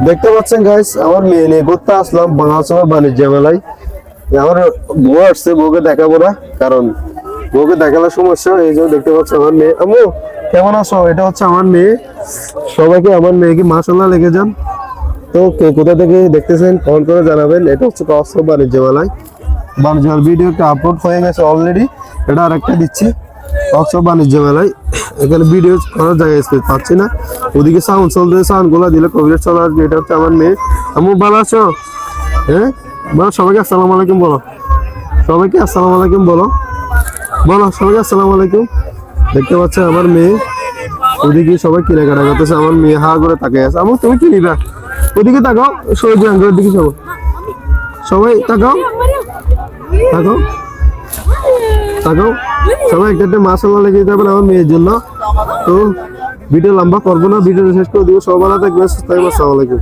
দেখতে পাচ্ছেন গাইস, আমার মেয়ে নিয়ে ঘুরতে আসলাম বাংলাদেশ বাণিজ্য মেলায়। আমার বউ আসছে, বউকে দেখাবো না, কারণ বউকে দেখালে সমস্যা। এই জন্য দেখতে পাচ্ছি আমার মেয়ে। আম্মু কেমন আছো? এটা হচ্ছে আমার মেয়ে। সবাইকে আমার মেয়েকে মাশাআল্লাহ লিখে যান। তো কে কোথা থেকে দেখতেছেন কমেন্ট করে জানাবেন। এটা হচ্ছে বাংলাদেশ বাণিজ্য মেলায়। বাণিজ্য ভিডিওটা আপলোড হয়ে গেছে অলরেডি, এটা আরেকটা দিচ্ছি। বাংলাদেশ বাণিজ্য মেলায় এখানে ভিডিও করার জায়গা স্পেস পাচ্ছি না। ওদিকে সাউন্ড চলতে, সাউন্ড গুলা দিলে কপিরাইট চলে আসবে। এটা হচ্ছে আমার মেয়ে। আম্মু ভালো আছো? হ্যাঁ বলো, সবাইকে আসসালামু আলাইকুম বলো। সবাইকে আসসালামু আলাইকুম বলো, বলো সবাইকে আসসালামু আলাইকুম। দেখতে পাচ্ছ আমার মেয়ে, ওদিকে সবাই কেনাকাটা করতেছে। আমার মেয়ে হা করে তাকিয়ে আছে। আম্মু তুমি কি নিবা? ওদিকে তাকাও, সবাই আঙ্গুলের দিকে সবাই তাকাও, তাকাও, তাকাও। সবাই একটা মাশাআল্লাহ লেগে যাবেন আমার মেয়ের জন্য। তো ভিডিও লম্বা করবো না, ভিডিও শেষ করে দিব। সবাই ভালো থাকবেন, আসসালামু আলাইকুম।